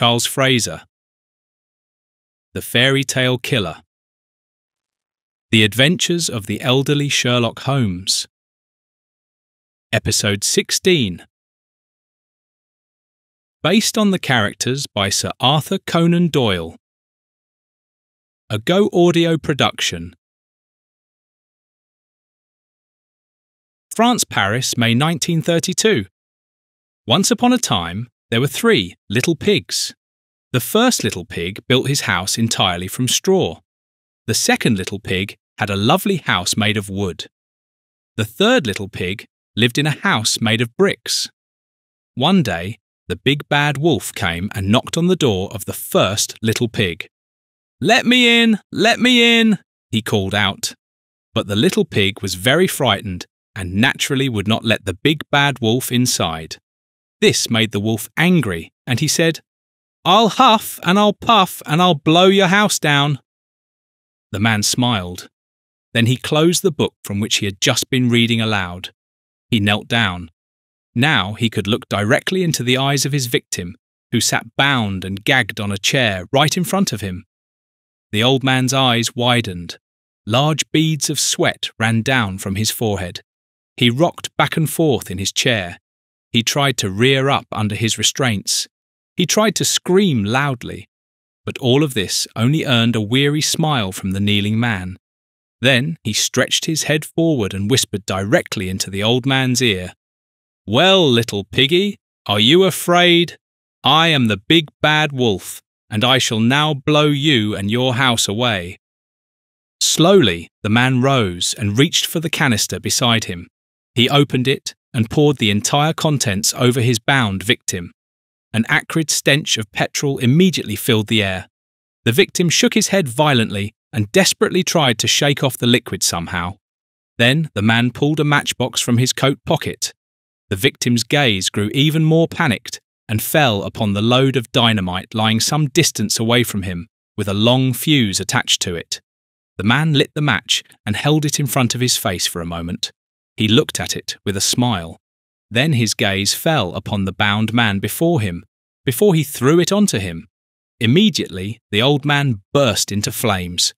Charles Fraser. The Fairy Tale Killer. The Adventures of the Elderly Sherlock Holmes. Episode 16. Based on the characters by Sir Arthur Conan Doyle. A Go Audio production. France, Paris, May 1932. Once upon a time, there were 3 little pigs. The first little pig built his house entirely from straw. The second little pig had a lovely house made of wood. The third little pig lived in a house made of bricks. One day, the big bad wolf came and knocked on the door of the first little pig. "Let me in! Let me in!" he called out. But the little pig was very frightened and naturally would not let the big bad wolf inside. This made the wolf angry, and he said, "I'll huff and I'll puff and I'll blow your house down." The man smiled. Then he closed the book from which he had just been reading aloud. He knelt down. Now he could look directly into the eyes of his victim, who sat bound and gagged on a chair right in front of him. The old man's eyes widened. Large beads of sweat ran down from his forehead. He rocked back and forth in his chair. He tried to rear up under his restraints. He tried to scream loudly. But all of this only earned a weary smile from the kneeling man. Then he stretched his head forward and whispered directly into the old man's ear. "Well, little piggy, are you afraid? I am the big bad wolf, and I shall now blow you and your house away." Slowly, the man rose and reached for the canister beside him. He opened it and poured the entire contents over his bound victim. An acrid stench of petrol immediately filled the air. The victim shook his head violently and desperately tried to shake off the liquid somehow. Then the man pulled a matchbox from his coat pocket. The victim's gaze grew even more panicked and fell upon the load of dynamite lying some distance away from him, with a long fuse attached to it. The man lit the match and held it in front of his face for a moment. He looked at it with a smile. Then his gaze fell upon the bound man before him, before he threw it onto him. Immediately, the old man burst into flames.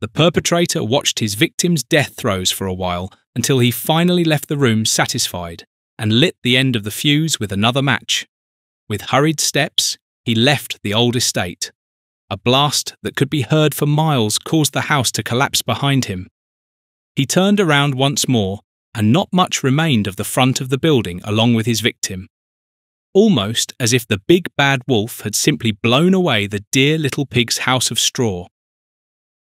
The perpetrator watched his victim's death throes for a while until he finally left the room satisfied and lit the end of the fuse with another match. With hurried steps, he left the old estate. A blast that could be heard for miles caused the house to collapse behind him. He turned around once more, and not much remained of the front of the building along with his victim. Almost as if the big bad wolf had simply blown away the dear little pig's house of straw.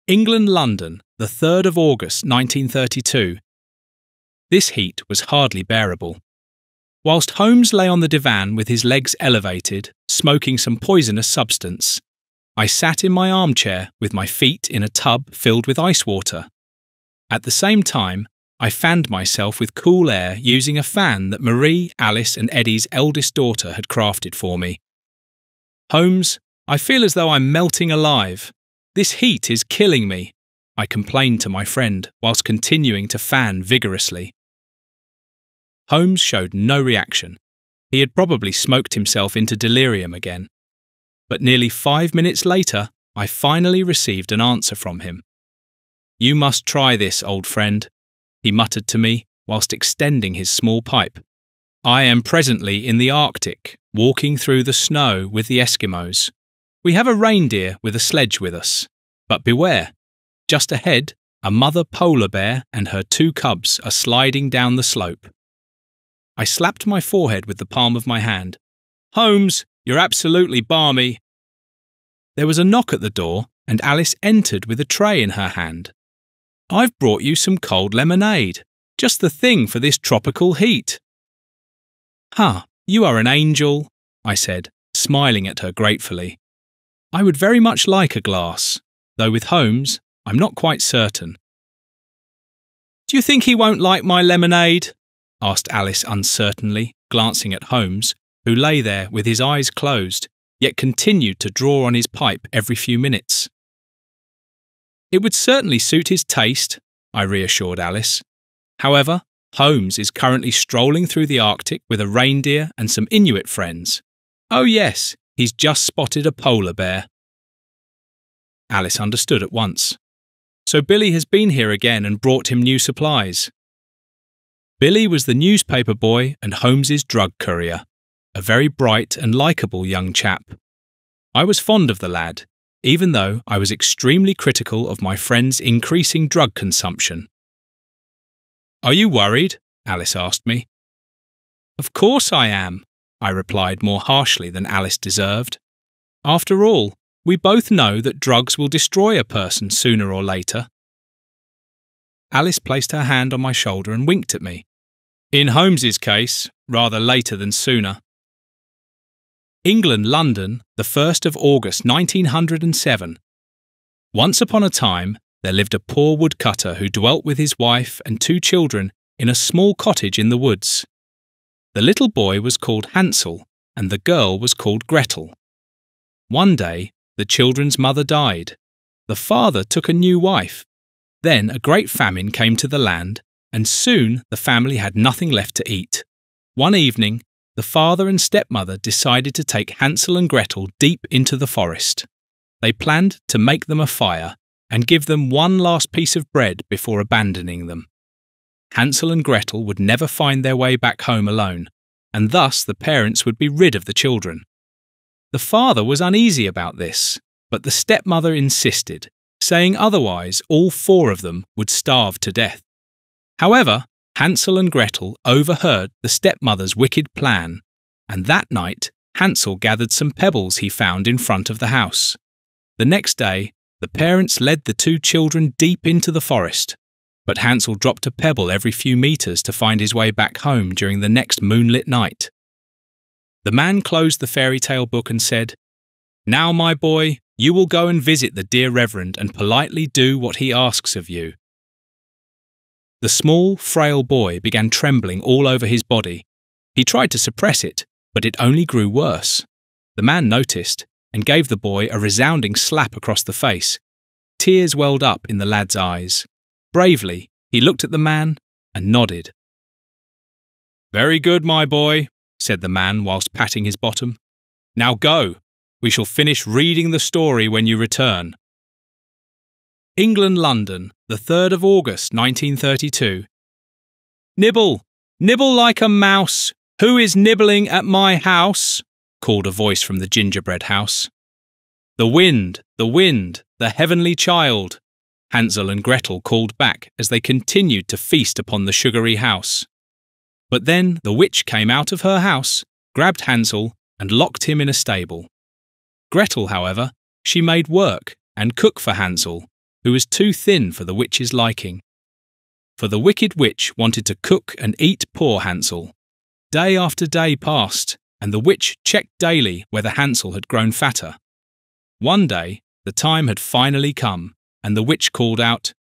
England, London, the 3rd of August 1932. This heat was hardly bearable. Whilst Holmes lay on the divan with his legs elevated, smoking some poisonous substance, I sat in my armchair with my feet in a tub filled with ice water. At the same time, I fanned myself with cool air using a fan that Marie, Alice and Eddie's eldest daughter had crafted for me. "Holmes, I feel as though I'm melting alive. This heat is killing me," I complained to my friend whilst continuing to fan vigorously. Holmes showed no reaction. He had probably smoked himself into delirium again. But nearly 5 minutes later, I finally received an answer from him. "You must try this, old friend," he muttered to me whilst extending his small pipe. "I am presently in the Arctic, walking through the snow with the Eskimos. We have a reindeer with a sledge with us. But beware, just ahead, a mother polar bear and her 2 cubs are sliding down the slope." I slapped my forehead with the palm of my hand. "Holmes, you're absolutely balmy." There was a knock at the door, and Alice entered with a tray in her hand. "I've brought you some cold lemonade, just the thing for this tropical heat." You are an angel," I said, smiling at her gratefully. "I would very much like a glass, though with Holmes, I'm not quite certain." "Do you think he won't like my lemonade?" asked Alice uncertainly, glancing at Holmes, who lay there with his eyes closed, yet continued to draw on his pipe every few minutes. "It would certainly suit his taste," I reassured Alice. "However, Holmes is currently strolling through the Arctic with a reindeer and some Inuit friends. Oh yes, he's just spotted a polar bear." Alice understood at once. So Billy has been here again and brought him new supplies. Billy was the newspaper boy and Holmes's drug courier, a very bright and likeable young chap. I was fond of the lad, even though I was extremely critical of my friend's increasing drug consumption. "Are you worried?" Alice asked me. "Of course I am," I replied more harshly than Alice deserved. "After all, we both know that drugs will destroy a person sooner or later." Alice placed her hand on my shoulder and winked at me. "In Holmes's case, rather later than sooner." England, London, the 1st of August 1907. Once upon a time, there lived a poor woodcutter who dwelt with his wife and 2 children in a small cottage in the woods. The little boy was called Hansel and the girl was called Gretel. One day, the children's mother died. The father took a new wife. Then a great famine came to the land, and soon the family had nothing left to eat. One evening, the father and stepmother decided to take Hansel and Gretel deep into the forest. They planned to make them a fire and give them one last piece of bread before abandoning them. Hansel and Gretel would never find their way back home alone, and thus the parents would be rid of the children. The father was uneasy about this, but the stepmother insisted, saying otherwise all 4 of them would starve to death. However, Hansel and Gretel overheard the stepmother's wicked plan, and that night Hansel gathered some pebbles he found in front of the house. The next day, the parents led the 2 children deep into the forest, but Hansel dropped a pebble every few meters to find his way back home during the next moonlit night. The man closed the fairy tale book and said, "Now, my boy, you will go and visit the dear Reverend and politely do what he asks of you." The small, frail boy began trembling all over his body. He tried to suppress it, but it only grew worse. The man noticed and gave the boy a resounding slap across the face. Tears welled up in the lad's eyes. Bravely, he looked at the man and nodded. "Very good, my boy," said the man whilst patting his bottom. "Now go. We shall finish reading the story when you return." England, London, the 3rd of August 1932. "Nibble, nibble like a mouse. Who is nibbling at my house?" called a voice from the gingerbread house. The wind, the heavenly child," Hansel and Gretel called back as they continued to feast upon the sugary house. But then the witch came out of her house, grabbed Hansel and locked him in a stable. Gretel, however, she made work and cook for Hansel, who was too thin for the witch's liking. For the wicked witch wanted to cook and eat poor Hansel. Day after day passed, and the witch checked daily whether Hansel had grown fatter. One day, the time had finally come, and the witch called out,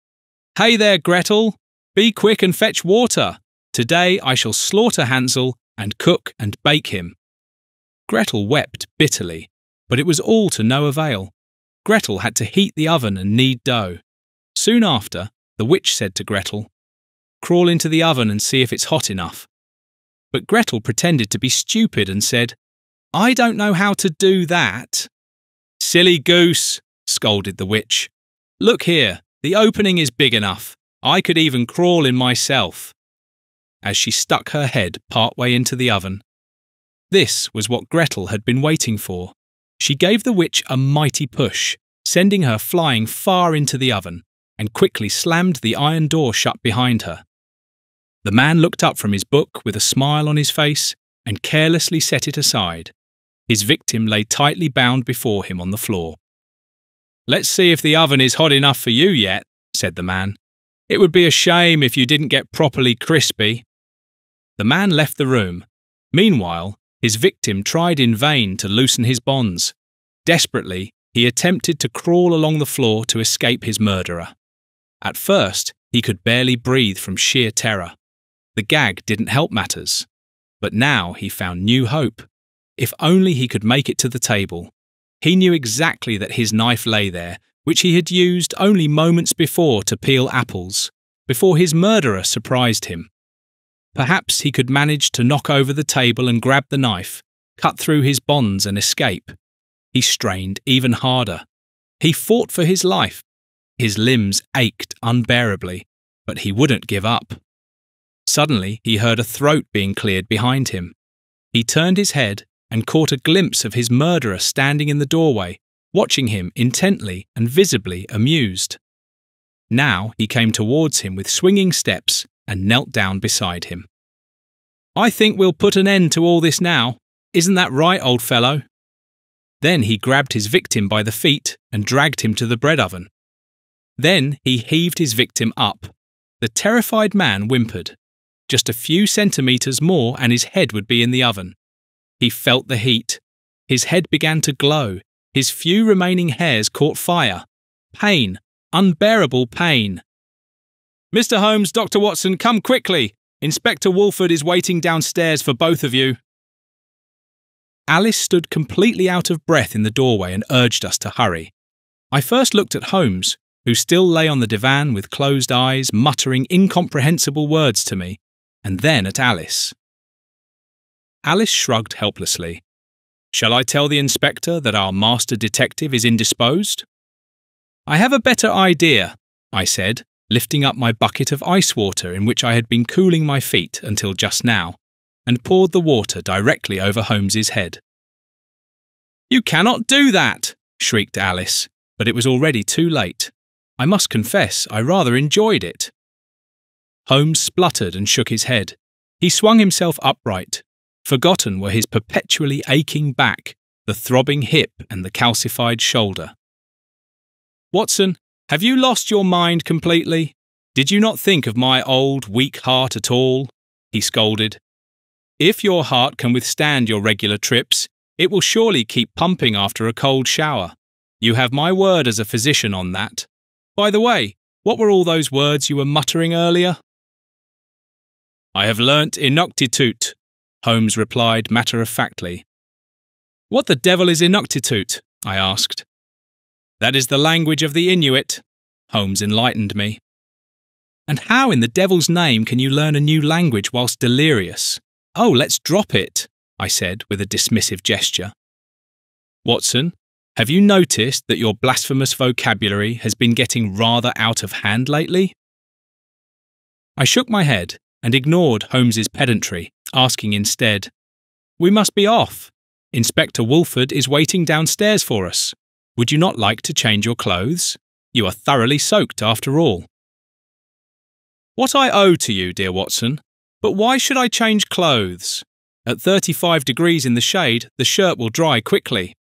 "Hey there, Gretel! Be quick and fetch water! Today I shall slaughter Hansel and cook and bake him." Gretel wept bitterly, but it was all to no avail. Gretel had to heat the oven and knead dough. Soon after, the witch said to Gretel, "Crawl into the oven and see if it's hot enough." But Gretel pretended to be stupid and said, "I don't know how to do that." "Silly goose," scolded the witch. "Look here, the opening is big enough. I could even crawl in myself." As she stuck her head partway into the oven. This was what Gretel had been waiting for. She gave the witch a mighty push, sending her flying far into the oven, and quickly slammed the iron door shut behind her. The man looked up from his book with a smile on his face and carelessly set it aside. His victim lay tightly bound before him on the floor. "Let's see if the oven is hot enough for you yet," said the man. "It would be a shame if you didn't get properly crispy." The man left the room. Meanwhile, his victim tried in vain to loosen his bonds. Desperately, he attempted to crawl along the floor to escape his murderer. At first, he could barely breathe from sheer terror. The gag didn't help matters. But now he found new hope. If only he could make it to the table. He knew exactly that his knife lay there, which he had used only moments before to peel apples, before his murderer surprised him. Perhaps he could manage to knock over the table and grab the knife, cut through his bonds and escape, He strained even harder. He fought for his life. His limbs ached unbearably, but he wouldn't give up. Suddenly, he heard a throat being cleared behind him. He turned his head and caught a glimpse of his murderer standing in the doorway, watching him intently and visibly amused. Now he came towards him with swinging steps and knelt down beside him. "I think we'll put an end to all this now. Isn't that right, old fellow?" Then he grabbed his victim by the feet and dragged him to the bread oven. Then he heaved his victim up. The terrified man whimpered. Just a few centimetres more and his head would be in the oven. He felt the heat. His head began to glow. His few remaining hairs caught fire. Pain, unbearable pain. "Mr. Holmes, Dr. Watson, come quickly. Inspector Wolfford is waiting downstairs for both of you." Alice stood completely out of breath in the doorway and urged us to hurry. I first looked at Holmes, who still lay on the divan with closed eyes, muttering incomprehensible words to me, and then at Alice. Alice shrugged helplessly. "Shall I tell the inspector that our master detective is indisposed?" "I have a better idea," I said, lifting up my bucket of ice water in which I had been cooling my feet until just now, and poured the water directly over Holmes's head. "You cannot do that!" shrieked Alice, but it was already too late. I must confess, I rather enjoyed it. Holmes spluttered and shook his head. He swung himself upright. Forgotten were his perpetually aching back, the throbbing hip and the calcified shoulder. "Watson, have you lost your mind completely? Did you not think of my old, weak heart at all?" he scolded. "If your heart can withstand your regular trips, it will surely keep pumping after a cold shower. You have my word as a physician on that. By the way, what were all those words you were muttering earlier?" "I have learnt Inuktitut," Holmes replied matter-of-factly. "What the devil is Inuktitut?" I asked. "That is the language of the Inuit," Holmes enlightened me. "And how in the devil's name can you learn a new language whilst delirious? Oh, let's drop it," I said with a dismissive gesture. "Watson, have you noticed that your blasphemous vocabulary has been getting rather out of hand lately?" I shook my head and ignored Holmes's pedantry, asking instead, "We must be off. Inspector Wolfford is waiting downstairs for us. Would you not like to change your clothes? You are thoroughly soaked after all." "What I owe to you, dear Watson. But why should I change clothes? At 35 degrees in the shade, the shirt will dry quickly."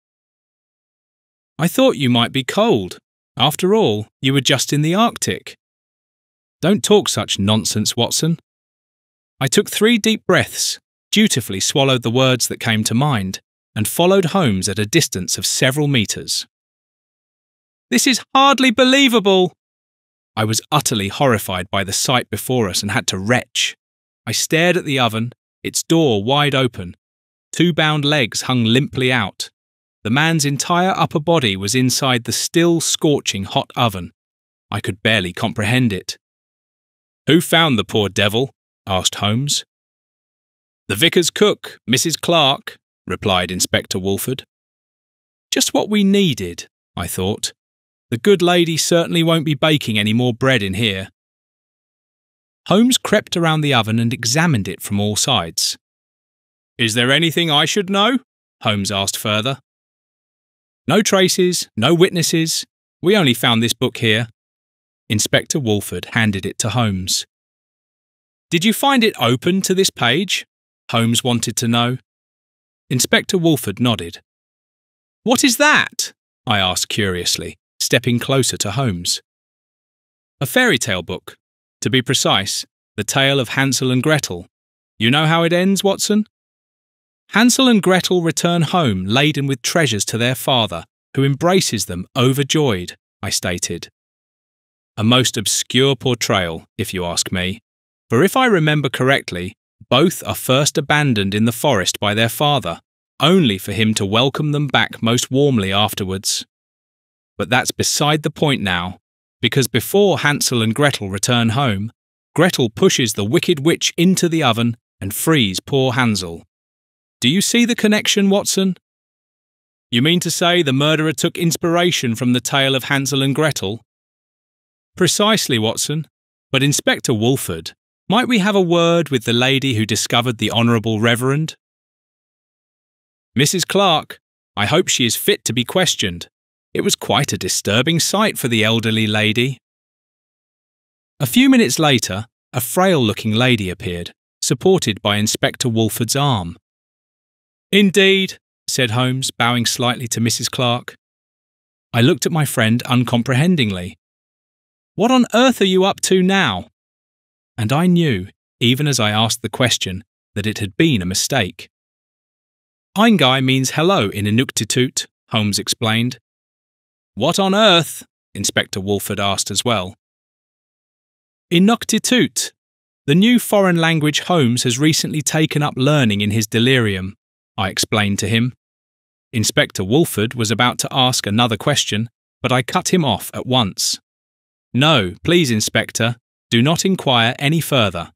"I thought you might be cold. After all, you were just in the Arctic." "Don't talk such nonsense, Watson." I took 3 deep breaths, dutifully swallowed the words that came to mind, and followed Holmes at a distance of several metres. "This is hardly believable!" I was utterly horrified by the sight before us and had to retch. I stared at the oven, its door wide open. 2 bound legs hung limply out. The man's entire upper body was inside the still scorching hot oven. I could barely comprehend it. "Who found the poor devil?" asked Holmes. "The vicar's cook, Mrs. Clark," replied Inspector Wolfford. Just what we needed, I thought. The good lady certainly won't be baking any more bread in here. Holmes crept around the oven and examined it from all sides. "Is there anything I should know?" Holmes asked further. "No traces, no witnesses. We only found this book here." Inspector Wolfford handed it to Holmes. "Did you find it open to this page?" Holmes wanted to know. Inspector Wolfford nodded. "What is that?" I asked curiously, stepping closer to Holmes. "A fairy tale book. To be precise, the tale of Hansel and Gretel. You know how it ends, Watson? Hansel and Gretel return home laden with treasures to their father, who embraces them overjoyed," I stated. A most obscure portrayal, if you ask me, for if I remember correctly, both are first abandoned in the forest by their father, only for him to welcome them back most warmly afterwards. But that's beside the point now, because before Hansel and Gretel return home, Gretel pushes the wicked witch into the oven and frees poor Hansel. Do you see the connection, Watson? You mean to say the murderer took inspiration from the tale of Hansel and Gretel? Precisely, Watson. But Inspector Wolfford, might we have a word with the lady who discovered the Honourable Reverend? Mrs. Clark, I hope she is fit to be questioned. It was quite a disturbing sight for the elderly lady. A few minutes later, a frail-looking lady appeared, supported by Inspector Wolfford's arm. Indeed, said Holmes, bowing slightly to Mrs. Clark. I looked at my friend uncomprehendingly. What on earth are you up to now? And I knew, even as I asked the question, that it had been a mistake. Eingai means hello in Inuktitut, Holmes explained. What on earth? Inspector Wolfford asked as well. Inuktitut, the new foreign language Holmes has recently taken up learning in his delirium, I explained to him. Inspector Wolfford was about to ask another question, but I cut him off at once. No, please, Inspector, do not inquire any further.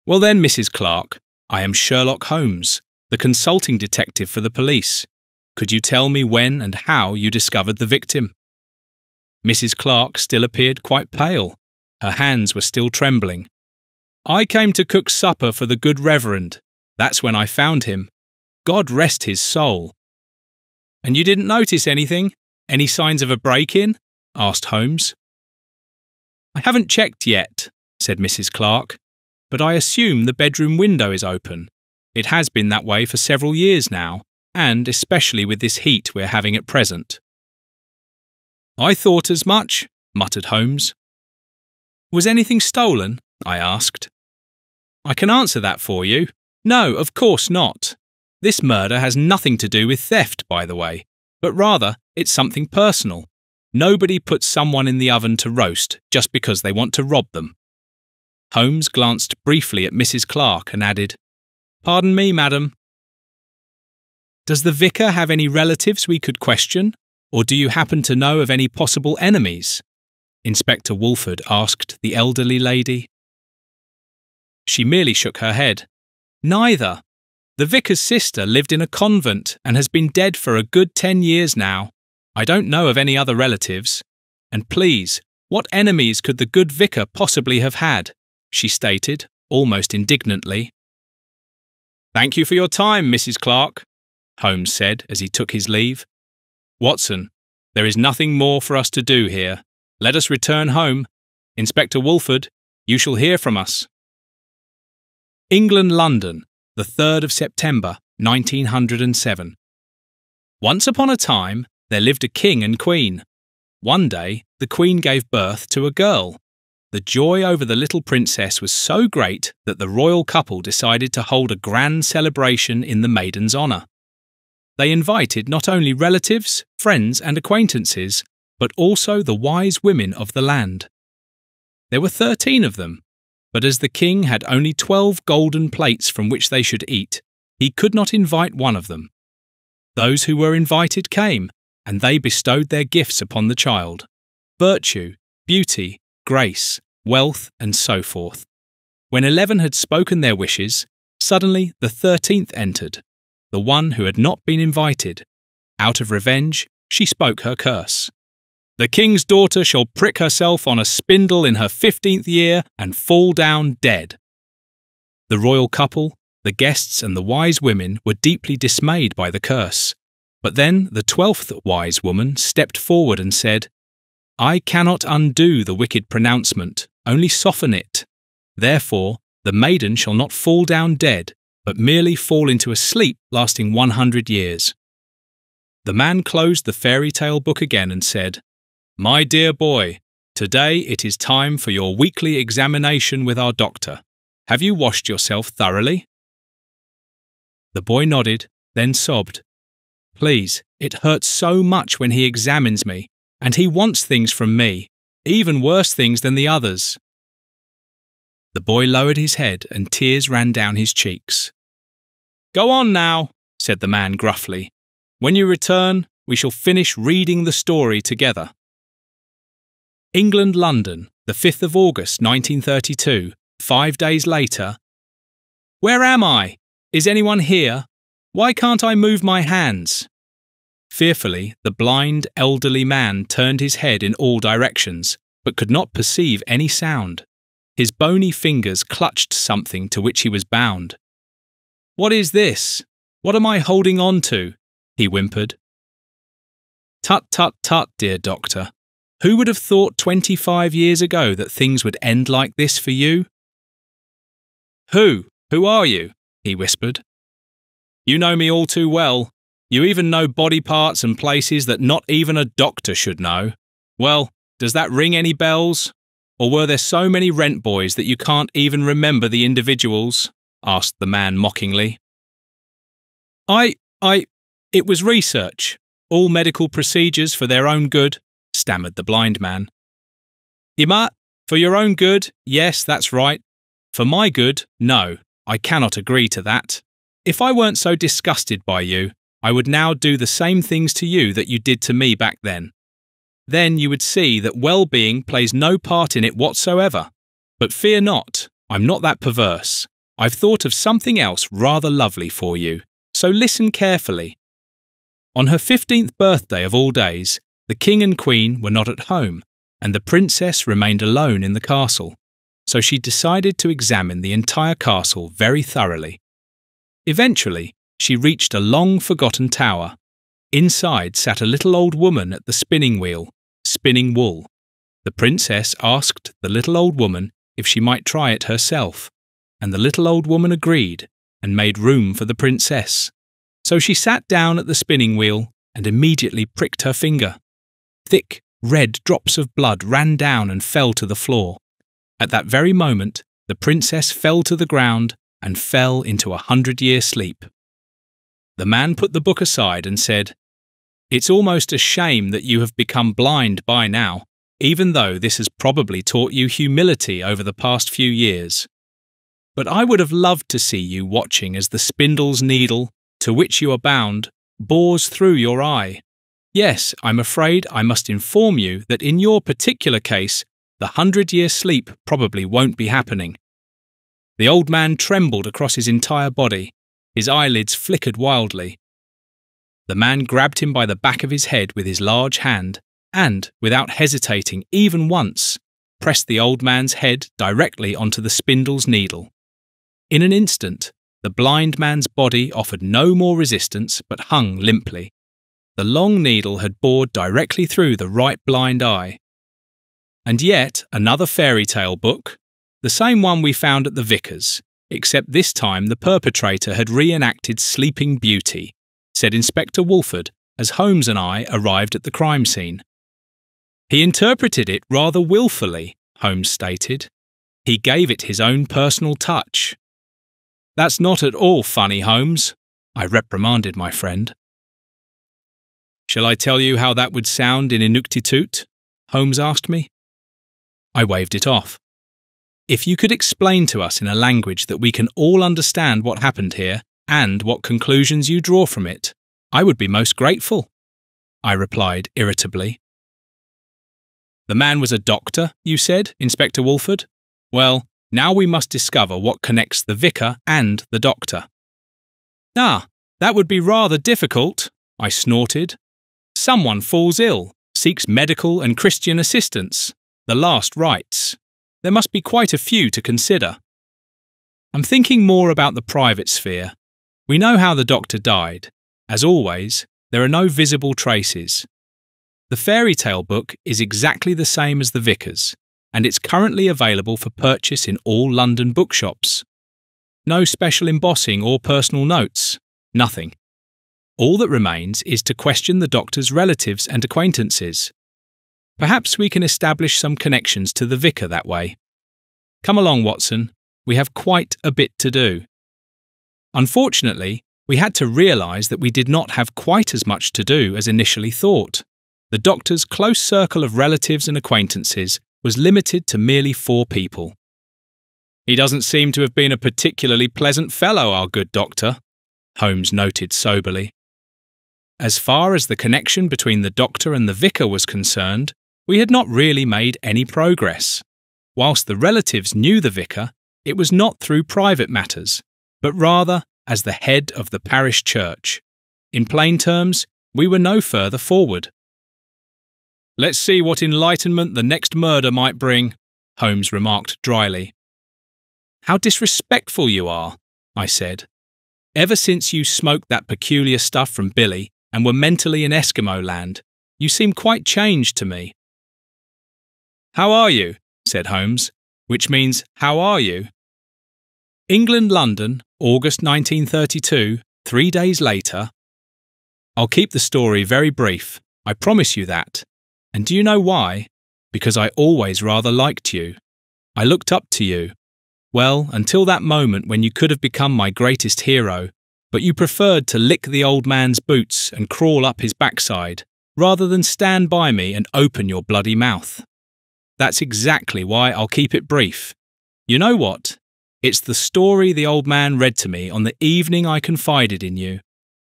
Well then, Mrs. Clark, I am Sherlock Holmes, the consulting detective for the police. Could you tell me when and how you discovered the victim? Mrs. Clark still appeared quite pale. Her hands were still trembling. I came to cook supper for the good Reverend. That's when I found him. God rest his soul. And you didn't notice anything? Any signs of a break-in? Asked Holmes. I haven't checked yet, said Mrs. Clark, but I assume the bedroom window is open. It has been that way for several years now, and especially with this heat we're having at present. I thought as much, muttered Holmes. Was anything stolen? I asked. I can answer that for you. No, of course not. This murder has nothing to do with theft, by the way, but rather it's something personal. Nobody puts someone in the oven to roast just because they want to rob them. Holmes glanced briefly at Mrs. Clark and added, Pardon me, madam. Does the vicar have any relatives we could question, or do you happen to know of any possible enemies? Inspector Wolfford asked the elderly lady. She merely shook her head. Neither. The vicar's sister lived in a convent and has been dead for a good 10 years now. I don't know of any other relatives. And please, what enemies could the good vicar possibly have had? She stated, almost indignantly. Thank you for your time, Mrs. Clark, Holmes said as he took his leave. Watson, there is nothing more for us to do here. Let us return home. Inspector Wolfford, you shall hear from us. England, London, the 3rd of September, 1907. Once upon a time, there lived a king and queen. One day, the queen gave birth to a girl. The joy over the little princess was so great that the royal couple decided to hold a grand celebration in the maiden's honour. They invited not only relatives, friends and acquaintances, but also the wise women of the land. There were 13 of them, but as the king had only 12 golden plates from which they should eat, he could not invite one of them. Those who were invited came, and they bestowed their gifts upon the child: virtue, beauty, grace, wealth, and so forth. When 11 had spoken their wishes, suddenly the 13th entered, the one who had not been invited. Out of revenge, she spoke her curse. The king's daughter shall prick herself on a spindle in her 15th year and fall down dead. The royal couple, the guests and the wise women were deeply dismayed by the curse. But then the 12th wise woman stepped forward and said, I cannot undo the wicked pronouncement, only soften it. Therefore, the maiden shall not fall down dead, but merely fall into a sleep lasting 100 years. The man closed the fairy tale book again and said, My dear boy, today it is time for your weekly examination with our doctor. Have you washed yourself thoroughly? The boy nodded, then sobbed. Please, it hurts so much when he examines me, and he wants things from me, even worse things than the others. The boy lowered his head and tears ran down his cheeks. Go on now, said the man gruffly. When you return, we shall finish reading the story together. England, London, the 5th of August, 1932, 5 days later. Where am I? Is anyone here? Why can't I move my hands?" Fearfully, the blind, elderly man turned his head in all directions, but could not perceive any sound. His bony fingers clutched something to which he was bound. "What is this? What am I holding on to?" he whimpered. "Tut, tut, tut, dear doctor. Who would have thought 25 years ago that things would end like this for you?" Who are you?" he whispered. "You know me all too well. You even know body parts and places that not even a doctor should know. Well, does that ring any bells? Or were there so many rent boys that you can't even remember the individuals?" asked the man mockingly. It was research. All medical procedures for their own good," stammered the blind man. "Ima, for your own good, yes, that's right. For my good, no, I cannot agree to that. If I weren't so disgusted by you, I would now do the same things to you that you did to me back then. Then you would see that well-being plays no part in it whatsoever. But fear not, I'm not that perverse. I've thought of something else rather lovely for you, so listen carefully. On her 15th birthday of all days, the king and queen were not at home, and the princess remained alone in the castle, so she decided to examine the entire castle very thoroughly. Eventually, she reached a long-forgotten tower. Inside sat a little old woman at the spinning wheel, spinning wool. The princess asked the little old woman if she might try it herself, and the little old woman agreed and made room for the princess. So she sat down at the spinning wheel and immediately pricked her finger. Thick, red drops of blood ran down and fell to the floor. At that very moment, the princess fell to the ground and fell into a 100-year sleep. The man put the book aside and said, "It's almost a shame that you have become blind by now, even though this has probably taught you humility over the past few years. But I would have loved to see you watching as the spindle's needle, to which you are bound, bores through your eye. Yes, I'm afraid I must inform you that in your particular case, the 100-year sleep probably won't be happening." The old man trembled across his entire body. His eyelids flickered wildly. The man grabbed him by the back of his head with his large hand and, without hesitating even once, pressed the old man's head directly onto the spindle's needle. In an instant, the blind man's body offered no more resistance but hung limply. The long needle had bored directly through the right blind eye. And yet another fairy tale book, the same one we found at the vicar's, except this time the perpetrator had reenacted Sleeping Beauty, said Inspector Wolfford as Holmes and I arrived at the crime scene. "He interpreted it rather willfully," Holmes stated. "He gave it his own personal touch." "That's not at all funny, Holmes," I reprimanded my friend. "Shall I tell you how that would sound in Inuktitut?" Holmes asked me. I waved it off. "If you could explain to us in a language that we can all understand what happened here and what conclusions you draw from it, I would be most grateful," I replied irritably. "The man was a doctor, you said, Inspector Wolfford? Well, now we must discover what connects the vicar and the doctor." "Ah, that would be rather difficult," I snorted. "Someone falls ill, seeks medical and Christian assistance, the last rites. There must be quite a few to consider. I'm thinking more about the private sphere. We know how the doctor died. As always, there are no visible traces. The fairy tale book is exactly the same as the vicar's, and it's currently available for purchase in all London bookshops. No special embossing or personal notes. Nothing. All that remains is to question the doctor's relatives and acquaintances. Perhaps we can establish some connections to the vicar that way. Come along, Watson. We have quite a bit to do." Unfortunately, we had to realise that we did not have quite as much to do as initially thought. The doctor's close circle of relatives and acquaintances was limited to merely 4 people. "He doesn't seem to have been a particularly pleasant fellow, our good doctor," Holmes noted soberly. As far as the connection between the doctor and the vicar was concerned, we had not really made any progress. Whilst the relatives knew the vicar, it was not through private matters, but rather as the head of the parish church. In plain terms, we were no further forward. "Let's see what enlightenment the next murder might bring," Holmes remarked dryly. "How disrespectful you are," I said. "Ever since you smoked that peculiar stuff from Billy and were mentally in Eskimo land, you seem quite changed to me." "How are you?" said Holmes, which means, "How are you?" England, London, August 1932, 3 days later. I'll keep the story very brief, I promise you that. And do you know why? Because I always rather liked you. I looked up to you. Well, until that moment when you could have become my greatest hero, but you preferred to lick the old man's boots and crawl up his backside, rather than stand by me and open your bloody mouth. That's exactly why I'll keep it brief. You know what? It's the story the old man read to me on the evening I confided in you.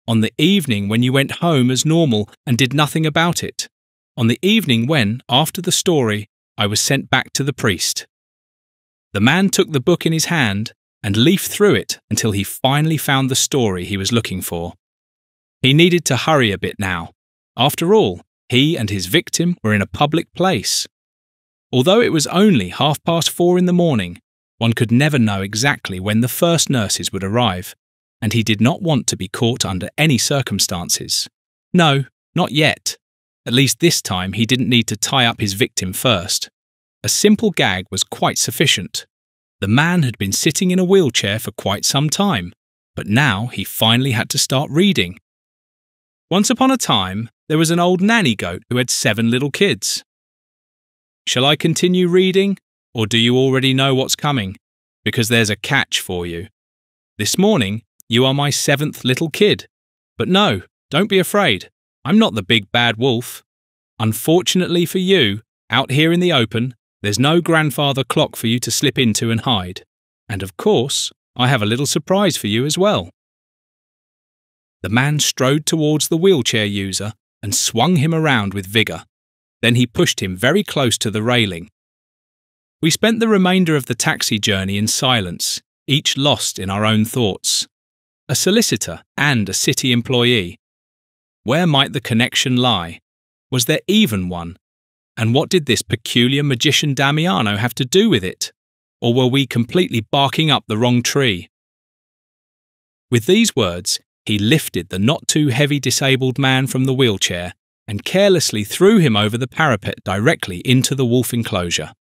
On the evening when you went home as normal and did nothing about it. On the evening when, after the story, I was sent back to the priest. The man took the book in his hand and leafed through it until he finally found the story he was looking for. He needed to hurry a bit now. After all, he and his victim were in a public place. Although it was only 4:30 in the morning, one could never know exactly when the first nurses would arrive, and he did not want to be caught under any circumstances. No, not yet. At least this time he didn't need to tie up his victim first. A simple gag was quite sufficient. The man had been sitting in a wheelchair for quite some time, but now he finally had to start reading. Once upon a time, there was an old nanny goat who had 7 little kids. Shall I continue reading, or do you already know what's coming? Because there's a catch for you. This morning, you are my 7th little kid. But no, don't be afraid. I'm not the big bad wolf. Unfortunately for you, out here in the open, there's no grandfather clock for you to slip into and hide. And of course, I have a little surprise for you as well. The man strode towards the wheelchair user and swung him around with vigour. Then he pushed him very close to the railing. We spent the remainder of the taxi journey in silence, each lost in our own thoughts. A solicitor and a city employee. Where might the connection lie? Was there even one? And what did this peculiar magician Damiano have to do with it? Or were we completely barking up the wrong tree? With these words, he lifted the not-too-heavy disabled man from the wheelchair and carelessly threw him over the parapet directly into the wolf enclosure.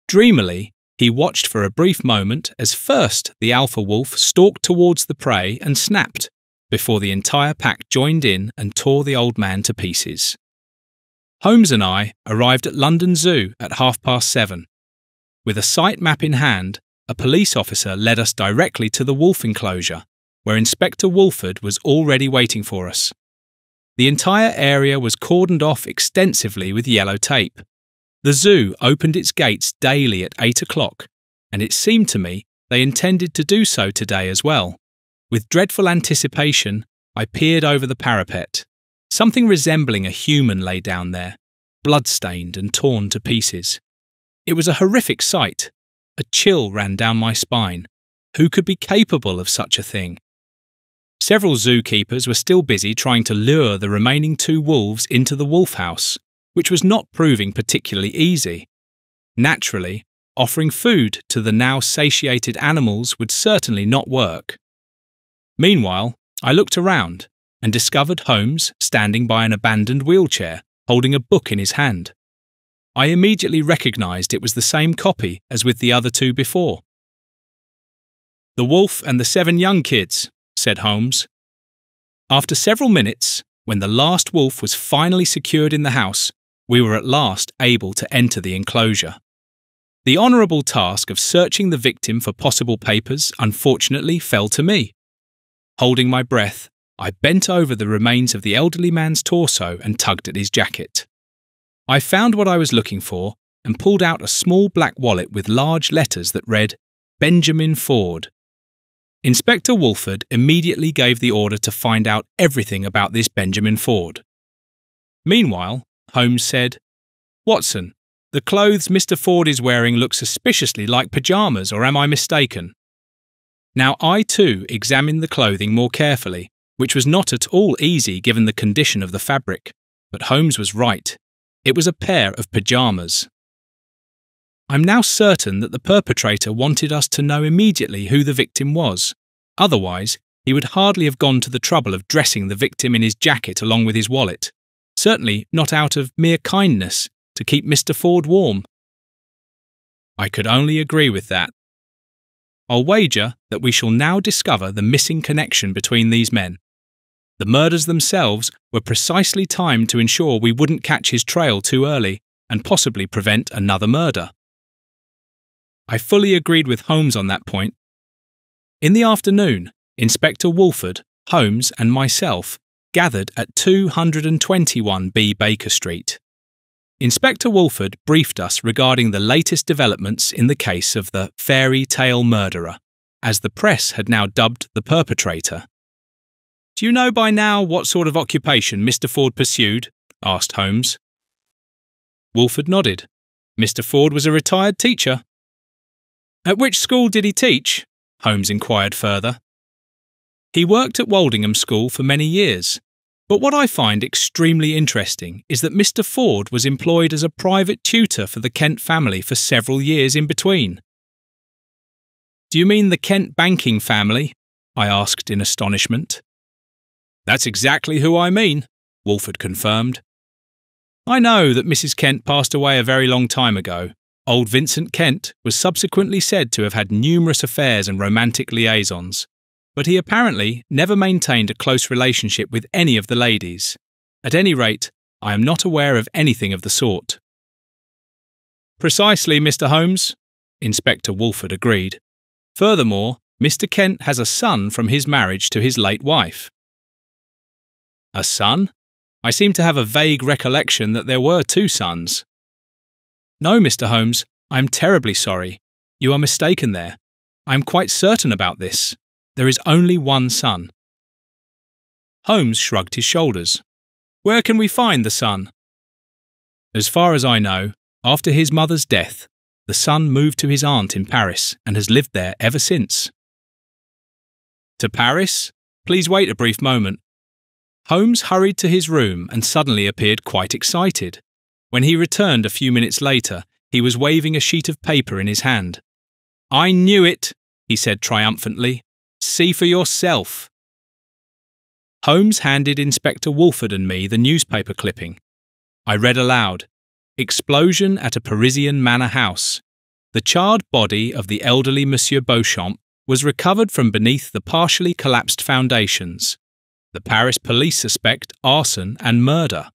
Dreamily, he watched for a brief moment as first the alpha wolf stalked towards the prey and snapped, before the entire pack joined in and tore the old man to pieces. Holmes and I arrived at London Zoo at 7:30. With a site map in hand, a police officer led us directly to the wolf enclosure, where Inspector Wolfford was already waiting for us. The entire area was cordoned off extensively with yellow tape. The zoo opened its gates daily at 8 o'clock, and it seemed to me they intended to do so today as well. With dreadful anticipation, I peered over the parapet. Something resembling a human lay down there, blood-stained and torn to pieces. It was a horrific sight. A chill ran down my spine. Who could be capable of such a thing? Several zookeepers were still busy trying to lure the remaining 2 wolves into the wolf house, which was not proving particularly easy. Naturally, offering food to the now satiated animals would certainly not work. Meanwhile, I looked around and discovered Holmes standing by an abandoned wheelchair, holding a book in his hand. I immediately recognised it was the same copy as with the other 2 before. "The wolf and the 7 young kids," said Holmes. After several minutes, when the last wolf was finally secured in the house, we were at last able to enter the enclosure. The honourable task of searching the victim for possible papers unfortunately fell to me. Holding my breath, I bent over the remains of the elderly man's torso and tugged at his jacket. I found what I was looking for and pulled out a small black wallet with large letters that read, "Benjamin Ford." Inspector Wolfford immediately gave the order to find out everything about this Benjamin Ford. Meanwhile, Holmes said, "Watson, the clothes Mr. Ford is wearing look suspiciously like pyjamas, or am I mistaken?" Now I too examined the clothing more carefully, which was not at all easy given the condition of the fabric. But Holmes was right. It was a pair of pyjamas. I'm now certain that the perpetrator wanted us to know immediately who the victim was. Otherwise, he would hardly have gone to the trouble of dressing the victim in his jacket along with his wallet. Certainly not out of mere kindness to keep Mr. Ford warm. I could only agree with that. I'll wager that we shall now discover the missing connection between these men. The murders themselves were precisely timed to ensure we wouldn't catch his trail too early and possibly prevent another murder. I fully agreed with Holmes on that point. In the afternoon, Inspector Wolfford, Holmes and myself gathered at 221B Baker Street. Inspector Wolfford briefed us regarding the latest developments in the case of the fairy tale murderer, as the press had now dubbed the perpetrator. "Do you know by now what sort of occupation Mr. Ford pursued?" asked Holmes. Wolfford nodded. Mr. Ford was a retired teacher. "At which school did he teach?" Holmes inquired further. "He worked at Woldingham School for many years. But what I find extremely interesting is that Mr. Ford was employed as a private tutor for the Kent family for several years in between." "Do you mean the Kent banking family?" I asked in astonishment. "That's exactly who I mean," Wolfford confirmed. "I know that Mrs. Kent passed away a very long time ago. Old Vincent Kent was subsequently said to have had numerous affairs and romantic liaisons, but he apparently never maintained a close relationship with any of the ladies. At any rate, I am not aware of anything of the sort." "Precisely, Mr. Holmes," Inspector Wolfford agreed. "Furthermore, Mr. Kent has a son from his marriage to his late wife." "A son? I seem to have a vague recollection that there were two sons." "No, Mr. Holmes, I am terribly sorry. You are mistaken there. I am quite certain about this. There is only one son." Holmes shrugged his shoulders. "Where can we find the son?" "As far as I know, after his mother's death, the son moved to his aunt in Paris and has lived there ever since." "To Paris? Please wait a brief moment." Holmes hurried to his room and suddenly appeared quite excited. When he returned a few minutes later, he was waving a sheet of paper in his hand. "I knew it," he said triumphantly. "See for yourself." Holmes handed Inspector Wolfford and me the newspaper clipping. I read aloud, "Explosion at a Parisian manor house. The charred body of the elderly Monsieur Beauchamp was recovered from beneath the partially collapsed foundations. The Paris police suspect arson and murder.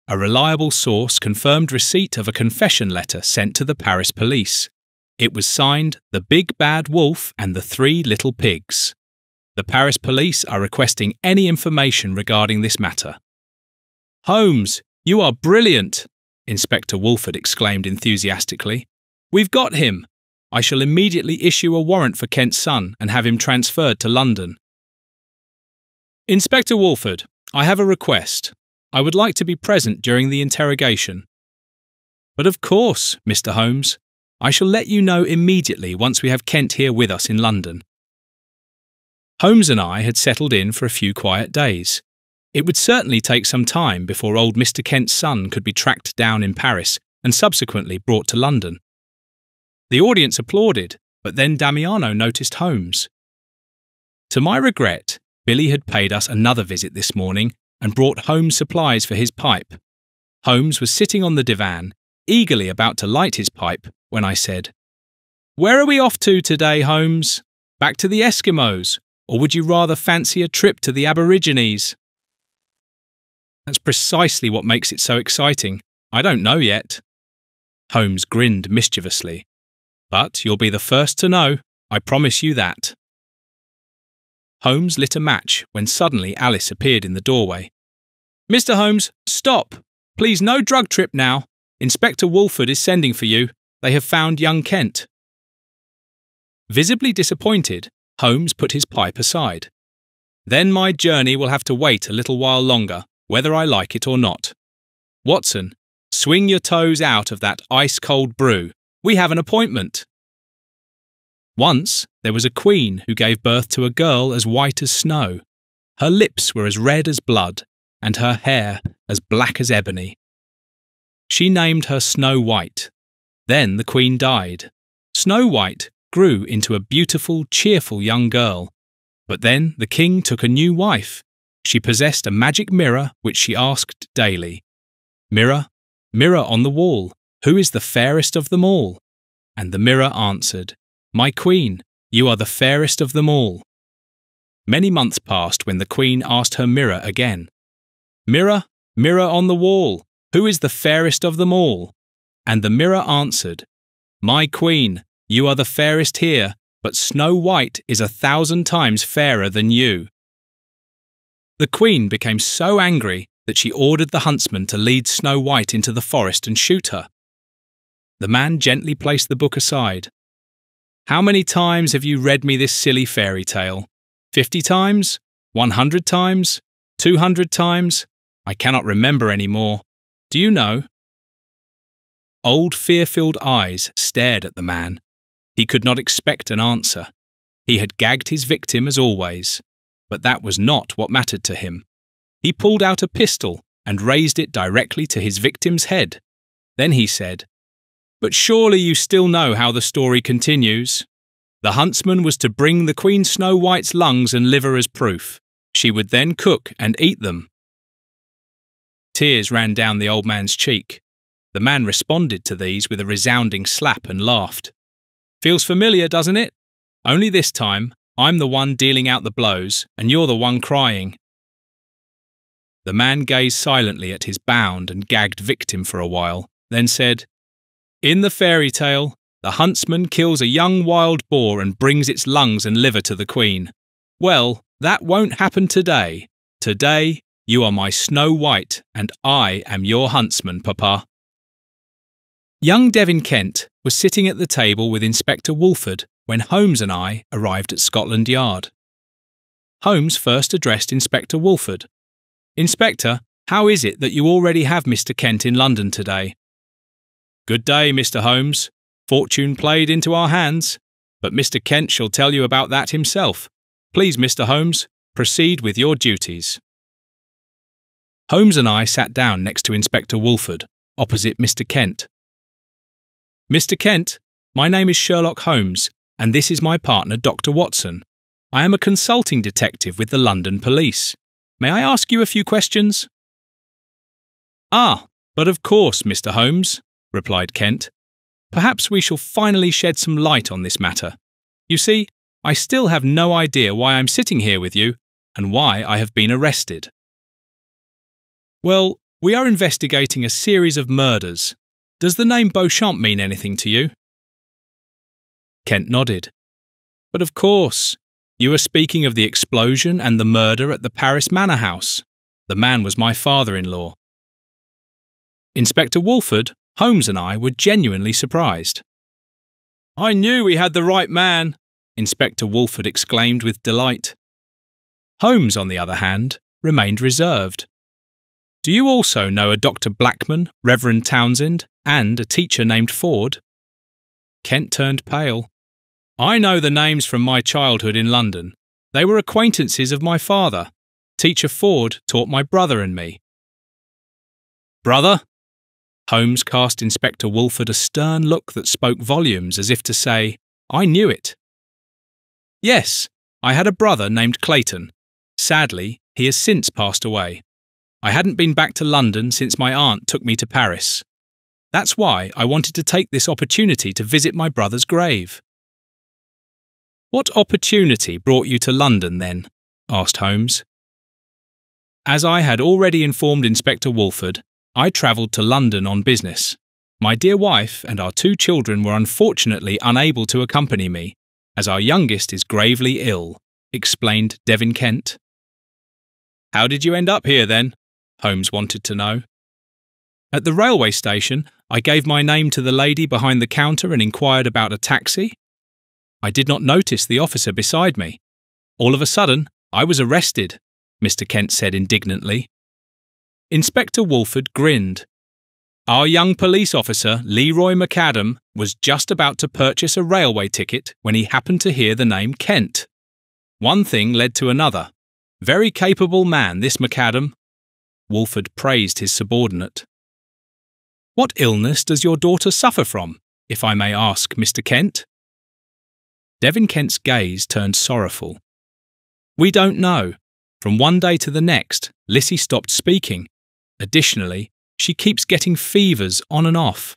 A reliable source confirmed receipt of a confession letter sent to the Paris police. It was signed The Big Bad Wolf and the Three Little Pigs. The Paris police are requesting any information regarding this matter." "Holmes, you are brilliant!" Inspector Wolfford exclaimed enthusiastically. "We've got him! I shall immediately issue a warrant for Kent's son and have him transferred to London." "Inspector Wolfford, I have a request. I would like to be present during the interrogation." "But of course, Mr. Holmes. I shall let you know immediately once we have Kent here with us in London." Holmes and I had settled in for a few quiet days. It would certainly take some time before old Mr. Kent's son could be tracked down in Paris and subsequently brought to London. The audience applauded, but then Damiano noticed Holmes. To my regret, Billy had paid us another visit this morning and brought home supplies for his pipe. Holmes was sitting on the divan, eagerly about to light his pipe, when I said, "Where are we off to today, Holmes? Back to the Eskimos, or would you rather fancy a trip to the Aborigines?" "That's precisely what makes it so exciting. I don't know yet." Holmes grinned mischievously. "But you'll be the first to know, I promise you that." Holmes lit a match when suddenly Alice appeared in the doorway. "Mr. Holmes, stop! Please, no drug trip now. Inspector Wolfford is sending for you. They have found young Kent." Visibly disappointed, Holmes put his pipe aside. "Then my journey will have to wait a little while longer, whether I like it or not. Watson, swing your toes out of that ice-cold brew. We have an appointment." Once there was a queen who gave birth to a girl as white as snow. Her lips were as red as blood, and her hair as black as ebony. She named her Snow White. Then the queen died. Snow White grew into a beautiful, cheerful young girl. But then the king took a new wife. She possessed a magic mirror which she asked daily, "Mirror, mirror on the wall, who is the fairest of them all?" And the mirror answered, "My queen, you are the fairest of them all." Many months passed when the queen asked her mirror again, "Mirror, mirror on the wall, who is the fairest of them all?" And the mirror answered, "My queen, you are the fairest here, but Snow White is 1,000 times fairer than you." The queen became so angry that she ordered the huntsman to lead Snow White into the forest and shoot her. The man gently placed the book aside. "How many times have you read me this silly fairy tale? 50 times? 100 times? 200 times? I cannot remember any more. Do you know?" Old fear-filled eyes stared at the man. He could not expect an answer. He had gagged his victim as always, but that was not what mattered to him. He pulled out a pistol and raised it directly to his victim's head. Then he said, "But surely you still know how the story continues. The huntsman was to bring the Queen Snow White's lungs and liver as proof. She would then cook and eat them." Tears ran down the old man's cheek. The man responded to these with a resounding slap and laughed. "Feels familiar, doesn't it? Only this time, I'm the one dealing out the blows, and you're the one crying." The man gazed silently at his bound and gagged victim for a while, then said, "In the fairy tale, the huntsman kills a young wild boar and brings its lungs and liver to the queen. Well, that won't happen today. Today, you are my Snow White, and I am your huntsman, Papa." Young Devin Kent was sitting at the table with Inspector Wolfford when Holmes and I arrived at Scotland Yard. Holmes first addressed Inspector Wolfford. "Inspector, how is it that you already have Mr. Kent in London today?" "Good day, Mr. Holmes. Fortune played into our hands, but Mr. Kent shall tell you about that himself. Please, Mr. Holmes, proceed with your duties." Holmes and I sat down next to Inspector Wolfford, opposite Mr. Kent. "Mr. Kent, my name is Sherlock Holmes, and this is my partner, Dr. Watson. I am a consulting detective with the London Police. May I ask you a few questions?" "Ah, but of course, Mr. Holmes," replied Kent. "Perhaps we shall finally shed some light on this matter. You see, I still have no idea why I'm sitting here with you and why I have been arrested." "Well, we are investigating a series of murders. Does the name Beauchamp mean anything to you?" Kent nodded. "But of course, you are speaking of the explosion and the murder at the Paris Manor House. The man was my father-in-law." Inspector Wolfford, Holmes and I were genuinely surprised. "I knew we had the right man," Inspector Wolfford exclaimed with delight. Holmes, on the other hand, remained reserved. "Do you also know a Dr. Blackman, Reverend Townsend, and a teacher named Ford?" Kent turned pale. "I know the names from my childhood in London. They were acquaintances of my father. Teacher Ford taught my brother and me." "Brother?" Holmes cast Inspector Wolfford a stern look that spoke volumes, as if to say, "I knew it." "Yes, I had a brother named Clayton. Sadly, he has since passed away. I hadn't been back to London since my aunt took me to Paris. That's why I wanted to take this opportunity to visit my brother's grave." "What opportunity brought you to London, then?" asked Holmes. "As I had already informed Inspector Wolfford, I travelled to London on business. My dear wife and our 2 children were unfortunately unable to accompany me, as our youngest is gravely ill," explained Devin Kent. "How did you end up here, then?" Holmes wanted to know. "At the railway station, I gave my name to the lady behind the counter and inquired about a taxi. I did not notice the officer beside me. All of a sudden, I was arrested," Mr. Kent said indignantly. Inspector Wolfford grinned. Our young police officer, Leroy McAdam, was just about to purchase a railway ticket when he happened to hear the name Kent. One thing led to another. Very capable man, this McAdam. Wolfford praised his subordinate. What illness does your daughter suffer from, if I may ask, Mr. Kent? Devin Kent's gaze turned sorrowful. We don't know. From one day to the next, Lissy stopped speaking. Additionally, she keeps getting fevers on and off.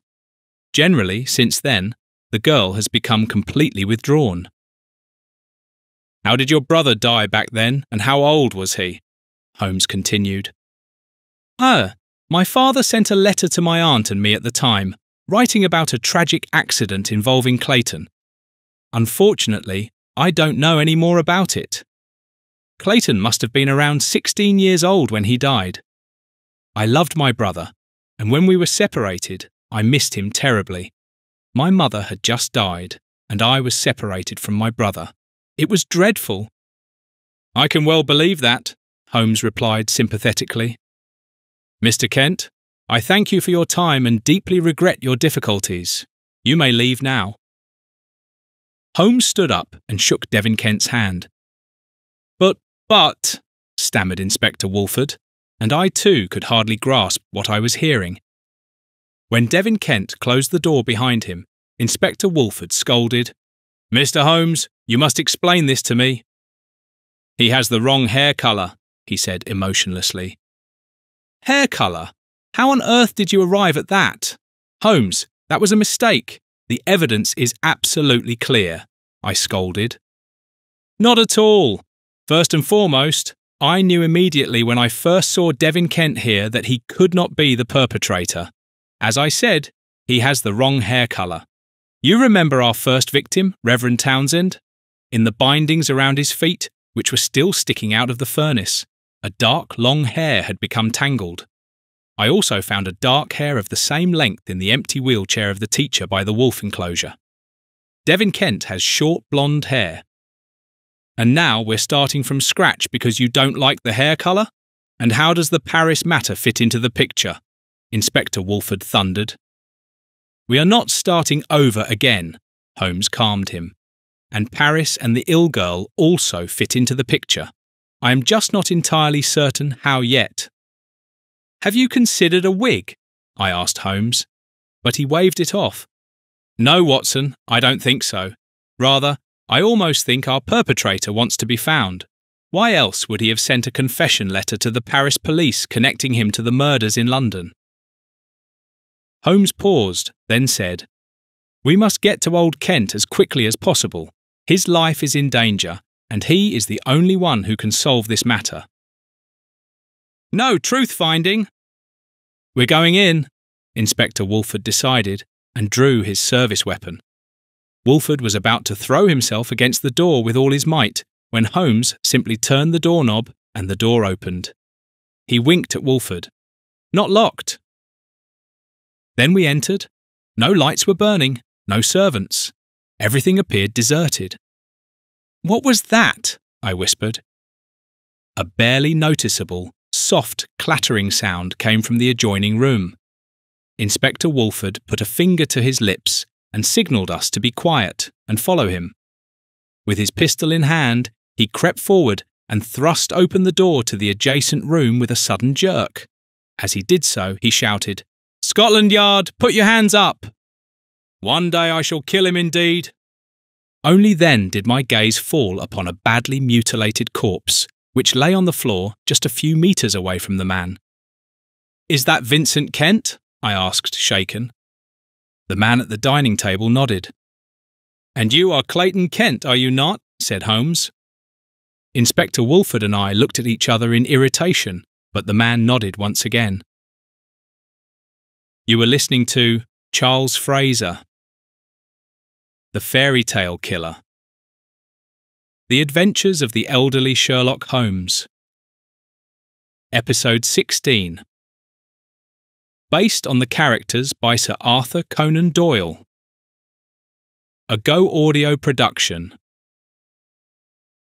Generally, since then, the girl has become completely withdrawn. How did your brother die back then, and how old was he? Holmes continued. My father sent a letter to my aunt and me at the time, writing about a tragic accident involving Clayton. Unfortunately, I don't know any more about it. Clayton must have been around 16 years old when he died. I loved my brother, and when we were separated, I missed him terribly. My mother had just died, and I was separated from my brother. It was dreadful. I can well believe that, Holmes replied sympathetically. Mr. Kent, I thank you for your time and deeply regret your difficulties. You may leave now. Holmes stood up and shook Devin Kent's hand. But, stammered Inspector Wolfford, and I too could hardly grasp what I was hearing. When Devin Kent closed the door behind him, Inspector Wolfford scolded, Mr. Holmes, you must explain this to me. He has the wrong hair colour, he said emotionlessly. Hair colour? How on earth did you arrive at that? Holmes, that was a mistake. The evidence is absolutely clear, I scolded. Not at all. First and foremost, I knew immediately when I first saw Devin Kent here that he could not be the perpetrator. As I said, he has the wrong hair colour. You remember our first victim, Reverend Townsend? In the bindings around his feet, which were still sticking out of the furnace, a dark, long hair had become tangled. I also found a dark hair of the same length in the empty wheelchair of the teacher by the wolf enclosure. Devin Kent has short blonde hair. And now we're starting from scratch because you don't like the hair colour? And how does the Paris matter fit into the picture? Inspector Wolfford thundered. We are not starting over again, Holmes calmed him. And Paris and the ill girl also fit into the picture. I am just not entirely certain how yet. Have you considered a wig? I asked Holmes, but he waved it off. No, Watson, I don't think so. Rather, I almost think our perpetrator wants to be found. Why else would he have sent a confession letter to the Paris police connecting him to the murders in London? Holmes paused, then said, We must get to old Kent as quickly as possible. His life is in danger, and he is the only one who can solve this matter. No truth-finding. We're going in, Inspector Wolfford decided, and drew his service weapon. Wolfford was about to throw himself against the door with all his might, when Holmes simply turned the doorknob and the door opened. He winked at Wolfford. Not locked. Then we entered. No lights were burning, no servants. Everything appeared deserted. What was that? I whispered. A barely noticeable, soft, clattering sound came from the adjoining room. Inspector Wolfford put a finger to his lips and signalled us to be quiet and follow him. With his pistol in hand, he crept forward and thrust open the door to the adjacent room with a sudden jerk. As he did so, he shouted, Scotland Yard, put your hands up! One day I shall kill him indeed. Only then did my gaze fall upon a badly mutilated corpse, which lay on the floor just a few metres away from the man. Is that Vincent Kent? I asked, shaken. The man at the dining table nodded. And you are Clayton Kent, are you not? Said Holmes. Inspector Wolfford and I looked at each other in irritation, but the man nodded once again. You were listening to Charles Fraser, The Fairy Tale Killer. The Adventures of the Elderly Sherlock Holmes. Episode 16. Based on the characters by Sir Arthur Conan Doyle. A Go Audio production.